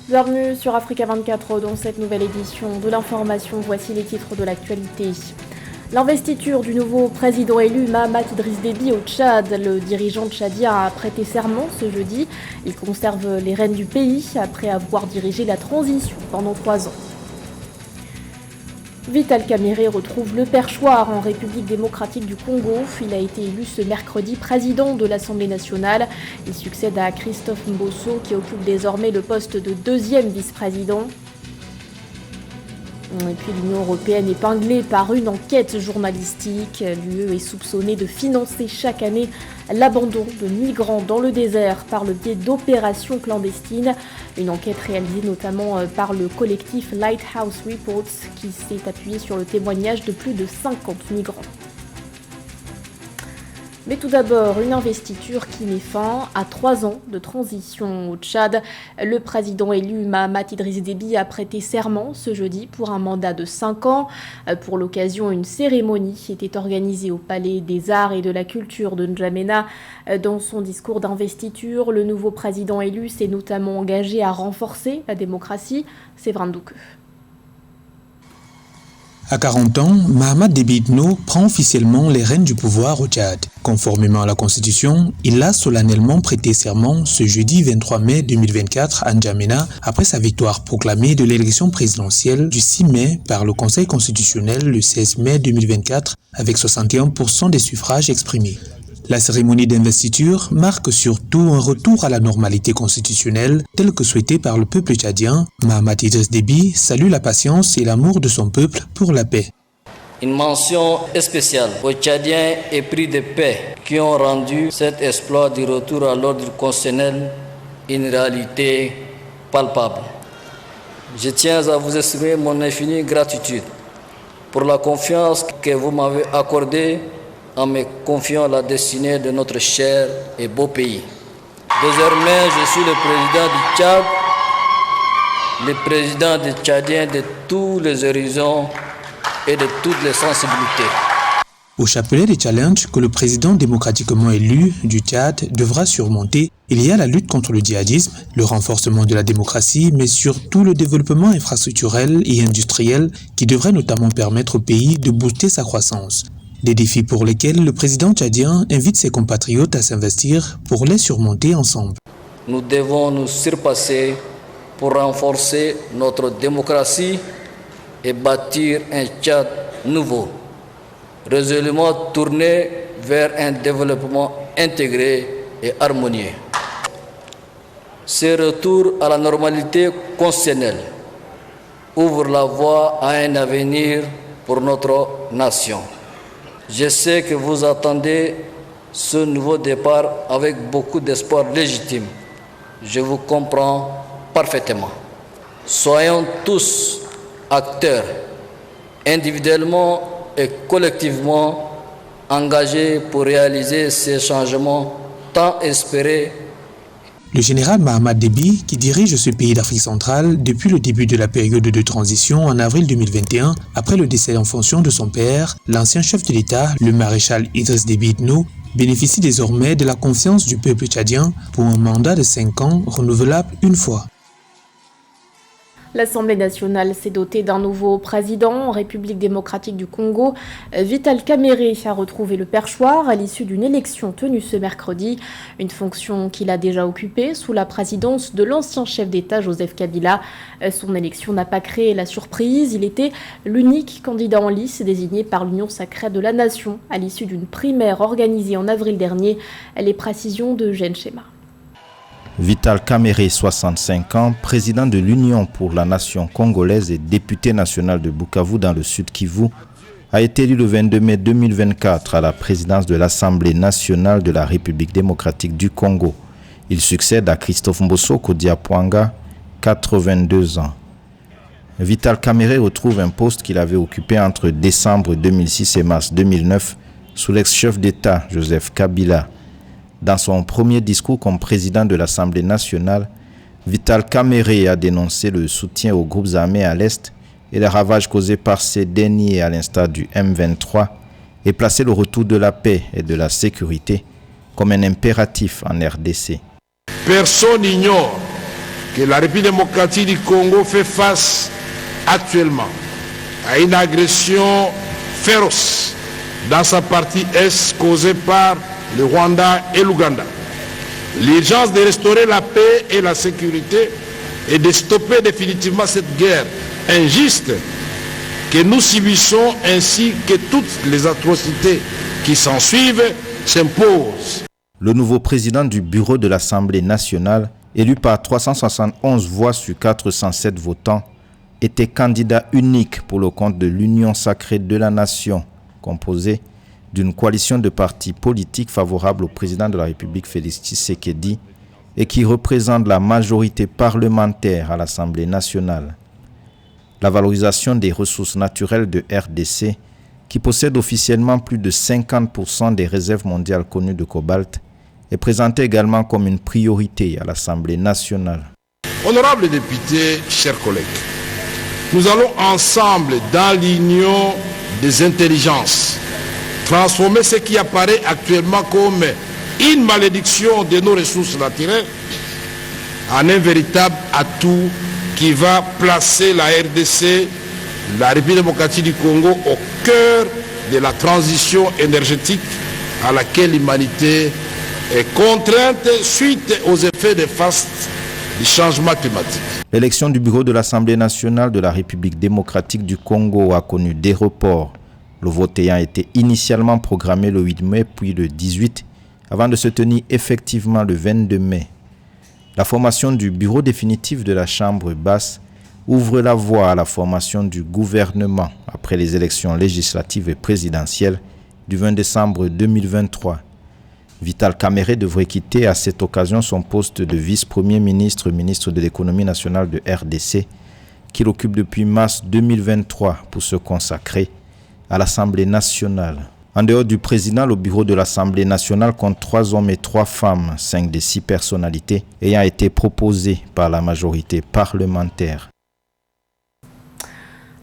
Bienvenue sur Africa 24 dans cette nouvelle édition de l'information. Voici les titres de l'actualité. L'investiture du nouveau président élu Mahamat Idriss Déby au Tchad. Le dirigeant tchadien a prêté serment ce jeudi. Il conserve les rênes du pays après avoir dirigé la transition pendant 3 ans. Vital Kamerhe retrouve le perchoir en République démocratique du Congo. Il a été élu ce mercredi président de l'Assemblée nationale. Il succède à Christophe Mbosso qui occupe désormais le poste de deuxième vice-président. Et puis l'Union européenne épinglée par une enquête journalistique. L'UE est soupçonnée de financer chaque année l'abandon de migrants dans le désert par le biais d'opérations clandestines. Une enquête réalisée notamment par le collectif Lighthouse Reports qui s'est appuyé sur le témoignage de plus de 50 migrants. Mais tout d'abord, une investiture qui met fin à 3 ans de transition au Tchad. Le président élu Mahamat Idriss Déby a prêté serment ce jeudi pour un mandat de 5 ans. Pour l'occasion, une cérémonie était organisée au Palais des Arts et de la Culture de N'Djamena. Dans son discours d'investiture, le nouveau président élu s'est notamment engagé à renforcer la démocratie. Séverin Douque. À 40 ans, Mahamat Déby Itno prend officiellement les rênes du pouvoir au Tchad. Conformément à la Constitution, il a solennellement prêté serment ce jeudi 23 mai 2024 à N'Djamena après sa victoire proclamée de l'élection présidentielle du 6 mai par le Conseil constitutionnel le 16 mai 2024 avec 61% des suffrages exprimés. La cérémonie d'investiture marque surtout un retour à la normalité constitutionnelle telle que souhaitée par le peuple tchadien. Mahamat Idriss Déby salue la patience et l'amour de son peuple pour la paix. Une mention spéciale aux Tchadiens épris de paix qui ont rendu cet exploit du retour à l'ordre constitutionnel une réalité palpable. Je tiens à vous exprimer mon infinie gratitude pour la confiance que vous m'avez accordée en me confiant la destinée de notre cher et beau pays. Désormais, je suis le président du Tchad, le président des Tchadiens de tous les horizons et de toutes les sensibilités. Au chapelet des challenges que le président démocratiquement élu du Tchad devra surmonter, il y a la lutte contre le djihadisme, le renforcement de la démocratie, mais surtout le développement infrastructurel et industriel qui devrait notamment permettre au pays de booster sa croissance. Des défis pour lesquels le président tchadien invite ses compatriotes à s'investir pour les surmonter ensemble. Nous devons nous surpasser pour renforcer notre démocratie et bâtir un Tchad nouveau, résolument tourné vers un développement intégré et harmonieux. Ce retour à la normalité constitutionnelle ouvre la voie à un avenir pour notre nation. Je sais que vous attendez ce nouveau départ avec beaucoup d'espoir légitime. Je vous comprends parfaitement. Soyons tous acteurs, individuellement et collectivement, engagés pour réaliser ces changements tant espérés. Le général Mahamat Déby, qui dirige ce pays d'Afrique centrale depuis le début de la période de transition en avril 2021, après le décès en fonction de son père, l'ancien chef de l'État, le maréchal Idriss Déby Itno, bénéficie désormais de la confiance du peuple tchadien pour un mandat de 5 ans renouvelable une fois. L'Assemblée nationale s'est dotée d'un nouveau président en République démocratique du Congo. Vital Kamerhe a retrouvé le perchoir à l'issue d'une élection tenue ce mercredi. Une fonction qu'il a déjà occupée sous la présidence de l'ancien chef d'État Joseph Kabila. Son élection n'a pas créé la surprise. Il était l'unique candidat en lice désigné par l'Union sacrée de la nation à l'issue d'une primaire organisée en avril dernier. Les précisions de Eugène Schéma. Vital Kamerhe, 65 ans, président de l'Union pour la nation congolaise et député national de Bukavu dans le Sud Kivu, a été élu le 22 mai 2024 à la présidence de l'Assemblée nationale de la République démocratique du Congo. Il succède à Christophe Mbosso Kodiapwanga, 82 ans. Vital Kamerhe retrouve un poste qu'il avait occupé entre décembre 2006 et mars 2009 sous l'ex-chef d'État Joseph Kabila. Dans son premier discours comme président de l'Assemblée nationale, Vital Kamerhe a dénoncé le soutien aux groupes armés à l'Est et les ravages causés par ces derniers à l'instar du M23 et placé le retour de la paix et de la sécurité comme un impératif en RDC. Personne n'ignore que la République démocratique du Congo fait face actuellement à une agression féroce dans sa partie est causée par le Rwanda et l'Ouganda. L'urgence de restaurer la paix et la sécurité et de stopper définitivement cette guerre injuste que nous subissons ainsi que toutes les atrocités qui s'ensuivent s'imposent. Le nouveau président du bureau de l'Assemblée nationale, élu par 371 voix sur 407 votants, était candidat unique pour le compte de l'Union sacrée de la nation, composée d'une coalition de partis politiques favorables au président de la République Félix Tshisekedi et qui représente la majorité parlementaire à l'Assemblée nationale. La valorisation des ressources naturelles de RDC, qui possède officiellement plus de 50% des réserves mondiales connues de cobalt, est présentée également comme une priorité à l'Assemblée nationale. Honorables députés, chers collègues, nous allons ensemble, dans l'union des intelligences, transformer ce qui apparaît actuellement comme une malédiction de nos ressources naturelles en un véritable atout qui va placer la RDC, la République démocratique du Congo, au cœur de la transition énergétique à laquelle l'humanité est contrainte suite aux effets néfastes du changement climatique. L'élection du bureau de l'Assemblée nationale de la République démocratique du Congo a connu des reports. Le vote ayant été initialement programmé le 8 mai puis le 18, avant de se tenir effectivement le 22 mai. La formation du bureau définitif de la Chambre basse ouvre la voie à la formation du gouvernement après les élections législatives et présidentielles du 20 décembre 2023. Vital Kamerhe devrait quitter à cette occasion son poste de vice-premier ministre, ministre de l'économie nationale de RDC, qu'il occupe depuis mars 2023 pour se consacrer à l'Assemblée nationale. En dehors du président, le bureau de l'Assemblée nationale compte 3 hommes et 3 femmes, 5 des 6 personnalités ayant été proposées par la majorité parlementaire.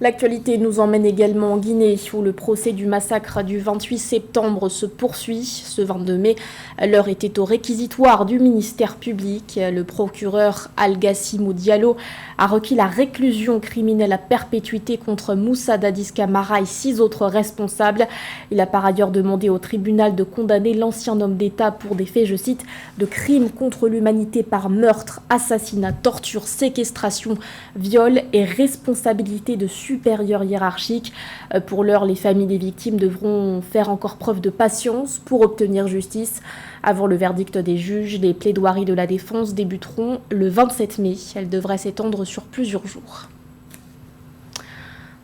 L'actualité nous emmène également en Guinée, où le procès du massacre du 28 septembre se poursuit. Ce 22 mai, l'heure était au réquisitoire du ministère public. Le procureur Al-Gassimou Diallo a requis la réclusion criminelle à perpétuité contre Moussa Dadis Camara et 6 autres responsables. Il a par ailleurs demandé au tribunal de condamner l'ancien homme d'État pour des faits, je cite, de crimes contre l'humanité par meurtre, assassinat, torture, séquestration, viol et responsabilité de supérieur hiérarchique. Pour l'heure, les familles des victimes devront faire encore preuve de patience pour obtenir justice. Avant le verdict des juges, les plaidoiries de la défense débuteront le 27 mai. Elles devraient s'étendre sur plusieurs jours.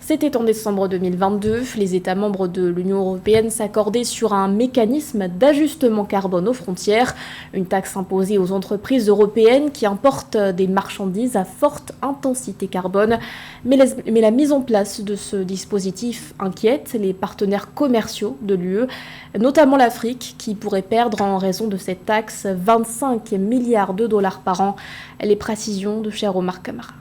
C'était en décembre 2022, les États membres de l'Union européenne s'accordaient sur un mécanisme d'ajustement carbone aux frontières, une taxe imposée aux entreprises européennes qui importent des marchandises à forte intensité carbone. Mais la mise en place de ce dispositif inquiète les partenaires commerciaux de l'UE, notamment l'Afrique, qui pourrait perdre en raison de cette taxe 25 milliards de dollars par an. Les précisions de cher Omar Kamara.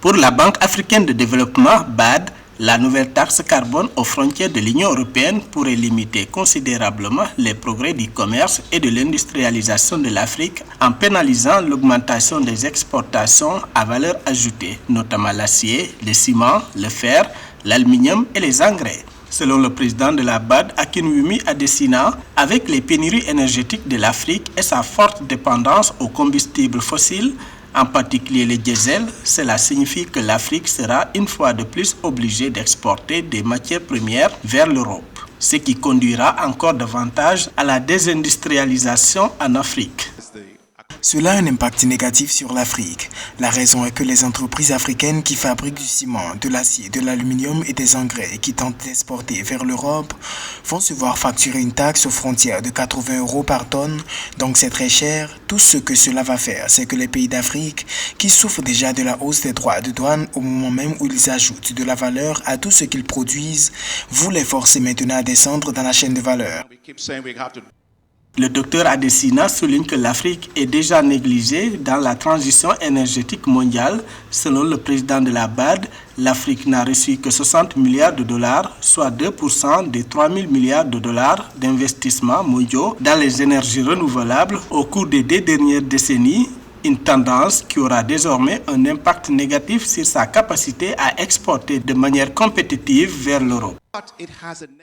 Pour la Banque africaine de développement, BAD, la nouvelle taxe carbone aux frontières de l'Union européenne pourrait limiter considérablement les progrès du commerce et de l'industrialisation de l'Afrique en pénalisant l'augmentation des exportations à valeur ajoutée, notamment l'acier, le ciment, le fer, l'aluminium et les engrais. Selon le président de la BAD, Akinwumi Adesina, avec les pénuries énergétiques de l'Afrique et sa forte dépendance aux combustibles fossiles, en particulier les diesel, cela signifie que l'Afrique sera une fois de plus obligée d'exporter des matières premières vers l'Europe, ce qui conduira encore davantage à la désindustrialisation en Afrique. Cela a un impact négatif sur l'Afrique. La raison est que les entreprises africaines qui fabriquent du ciment, de l'acier, de l'aluminium et des engrais et qui tentent d'exporter vers l'Europe vont se voir facturer une taxe aux frontières de 80 € par tonne, donc c'est très cher. Tout ce que cela va faire, c'est que les pays d'Afrique, qui souffrent déjà de la hausse des droits de douane au moment même où ils ajoutent de la valeur à tout ce qu'ils produisent, vous les forcez maintenant à descendre dans la chaîne de valeur. Le docteur Adesina souligne que l'Afrique est déjà négligée dans la transition énergétique mondiale. Selon le président de la BAD, l'Afrique n'a reçu que 60 milliards de dollars, soit 2% des 3 000 milliards de dollars d'investissements mondiaux dans les énergies renouvelables au cours des 2 dernières décennies, Une tendance qui aura désormais un impact négatif sur sa capacité à exporter de manière compétitive vers l'Europe.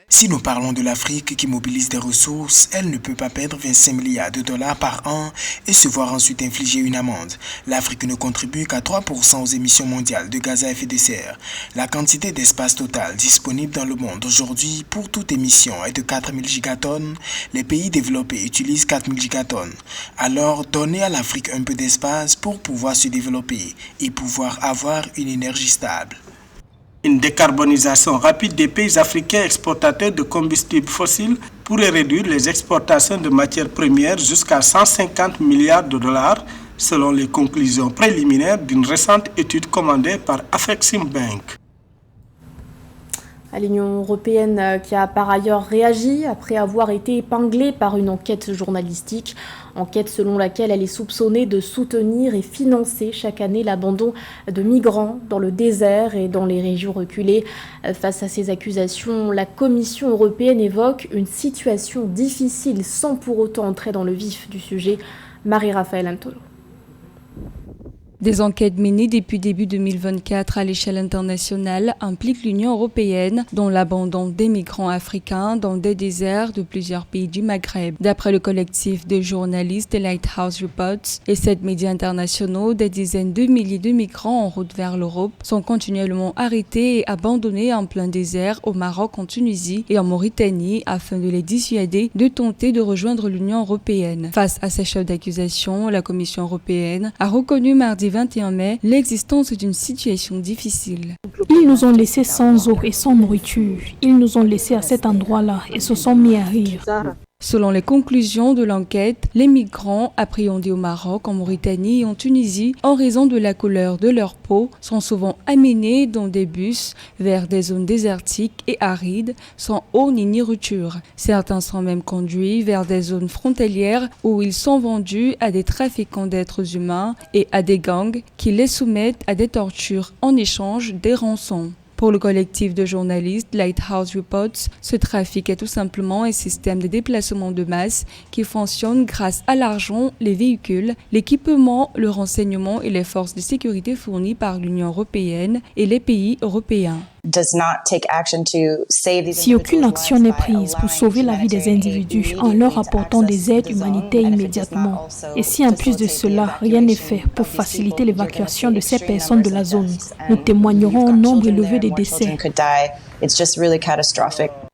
Si nous parlons de l'Afrique qui mobilise des ressources, elle ne peut pas perdre 25 milliards de dollars par an et se voir ensuite infliger une amende. L'Afrique ne contribue qu'à 3% aux émissions mondiales de gaz à effet de serre. La quantité d'espace total disponible dans le monde aujourd'hui pour toute émission est de 4000 gigatonnes. Les pays développés utilisent 4000 gigatonnes. Alors, donnez à l'Afrique un peu d'espace pour pouvoir se développer et pouvoir avoir une énergie stable. Une décarbonisation rapide des pays africains exportateurs de combustibles fossiles pourrait réduire les exportations de matières premières jusqu'à 150 milliards de dollars, selon les conclusions préliminaires d'une récente étude commandée par Afreximbank. L'Union européenne qui a par ailleurs réagi après avoir été épinglée par une enquête journalistique. Enquête selon laquelle elle est soupçonnée de soutenir et financer chaque année l'abandon de migrants dans le désert et dans les régions reculées. Face à ces accusations, la Commission européenne évoque une situation difficile sans pour autant entrer dans le vif du sujet. Marie-Raphaël Antolo. Des enquêtes menées depuis début 2024 à l'échelle internationale impliquent l'Union européenne dans l'abandon des migrants africains dans des déserts de plusieurs pays du Maghreb. D'après le collectif de journalistes Lighthouse Reports et 7 médias internationaux, des dizaines de milliers de migrants en route vers l'Europe sont continuellement arrêtés et abandonnés en plein désert au Maroc, en Tunisie et en Mauritanie afin de les dissuader de tenter de rejoindre l'Union européenne. Face à ces chefs d'accusation, la Commission européenne a reconnu mardi 21 mai l'existence d'une situation difficile. Ils nous ont laissés sans eau et sans nourriture. Ils nous ont laissés à cet endroit-là et se sont mis à rire. Selon les conclusions de l'enquête, les migrants appréhendés au Maroc, en Mauritanie et en Tunisie, en raison de la couleur de leur peau, sont souvent amenés dans des bus vers des zones désertiques et arides, sans eau ni nourriture. Certains sont même conduits vers des zones frontalières où ils sont vendus à des trafiquants d'êtres humains et à des gangs qui les soumettent à des tortures en échange des rançons. Pour le collectif de journalistes Lighthouse Reports, ce trafic est tout simplement un système de déplacement de masse qui fonctionne grâce à l'argent, les véhicules, l'équipement, le renseignement et les forces de sécurité fournies par l'Union européenne et les pays européens. Si aucune action n'est prise pour sauver la vie des individus en leur apportant des aides humanitaires immédiatement, et si en plus de cela, rien n'est fait pour faciliter l'évacuation de ces personnes de la zone, nous témoignerons un nombre élevé de décès.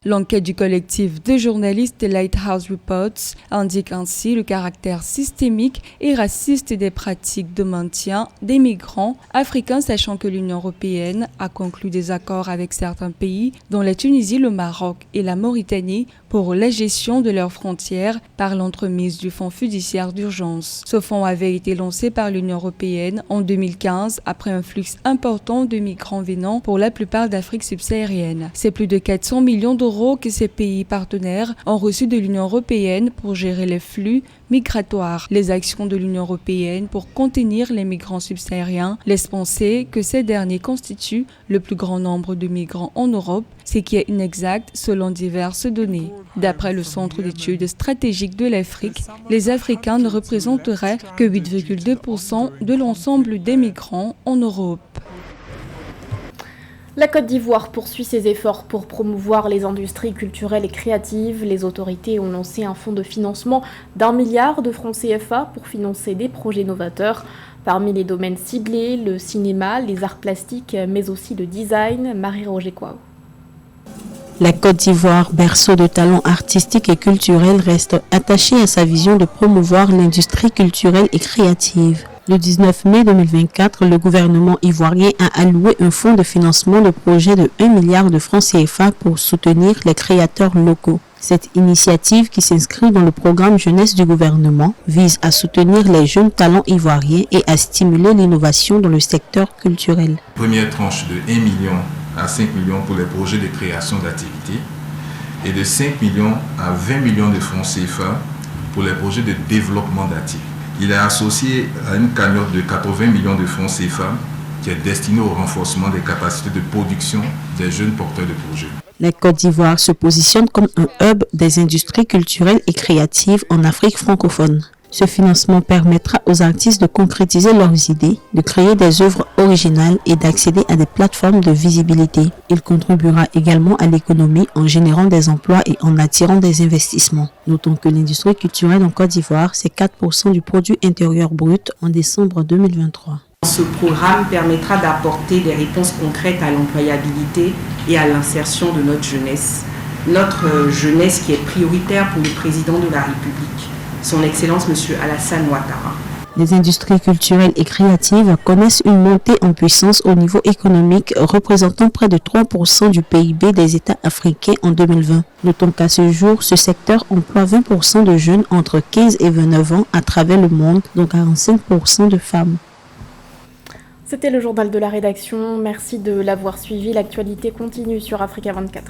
L'enquête du collectif de journalistes Lighthouse Reports indique ainsi le caractère systémique et raciste des pratiques de maintien des migrants africains, sachant que l'Union européenne a conclu des accords avec certains pays, dont la Tunisie, le Maroc et la Mauritanie, pour la gestion de leurs frontières par l'entremise du Fonds fiduciaire d'urgence. Ce fonds avait été lancé par l'Union européenne en 2015 après un flux important de migrants venant pour la plupart d'Afrique subsaharienne. C'est plus de 400 millions d'euros que ces pays partenaires ont reçus de l'Union européenne pour gérer les flux migratoires. Les actions de l'Union européenne pour contenir les migrants subsahariens laissent penser que ces derniers constituent le plus grand nombre de migrants en Europe, ce qui est inexact selon diverses données. D'après le Centre d'études stratégiques de l'Afrique, les Africains ne représenteraient que 8,2% de l'ensemble des migrants en Europe. La Côte d'Ivoire poursuit ses efforts pour promouvoir les industries culturelles et créatives. Les autorités ont lancé un fonds de financement d'1 milliard de francs CFA pour financer des projets novateurs. Parmi les domaines ciblés, le cinéma, les arts plastiques, mais aussi le design. Marie-Roger Kouaou. La Côte d'Ivoire, berceau de talents artistiques et culturels, reste attachée à sa vision de promouvoir l'industrie culturelle et créative. Le 19 mai 2024, le gouvernement ivoirien a alloué un fonds de financement de projet de 1 milliard de francs CFA pour soutenir les créateurs locaux. Cette initiative, qui s'inscrit dans le programme jeunesse du gouvernement, vise à soutenir les jeunes talents ivoiriens et à stimuler l'innovation dans le secteur culturel. Première tranche de 1 million à 5 millions pour les projets de création d'activités et de 5 millions à 20 millions de francs CFA pour les projets de développement d'actifs. Il est associé à une cagnotte de 80 millions de francs CFA qui est destinée au renforcement des capacités de production des jeunes porteurs de projets. La Côte d'Ivoire se positionne comme un hub des industries culturelles et créatives en Afrique francophone. Ce financement permettra aux artistes de concrétiser leurs idées, de créer des œuvres originales et d'accéder à des plateformes de visibilité. Il contribuera également à l'économie en générant des emplois et en attirant des investissements. Notons que l'industrie culturelle en Côte d'Ivoire, c'est 4% du produit intérieur brut en décembre 2023. Ce programme permettra d'apporter des réponses concrètes à l'employabilité et à l'insertion de notre jeunesse. Notre jeunesse qui est prioritaire pour le président de la République, son Excellence M. Alassane Ouattara. Les industries culturelles et créatives connaissent une montée en puissance au niveau économique, représentant près de 3% du PIB des États africains en 2020. Notons qu'à ce jour, ce secteur emploie 20% de jeunes entre 15 et 29 ans à travers le monde, dont 45% de femmes. C'était le journal de la rédaction. Merci de l'avoir suivi. L'actualité continue sur Africa 24.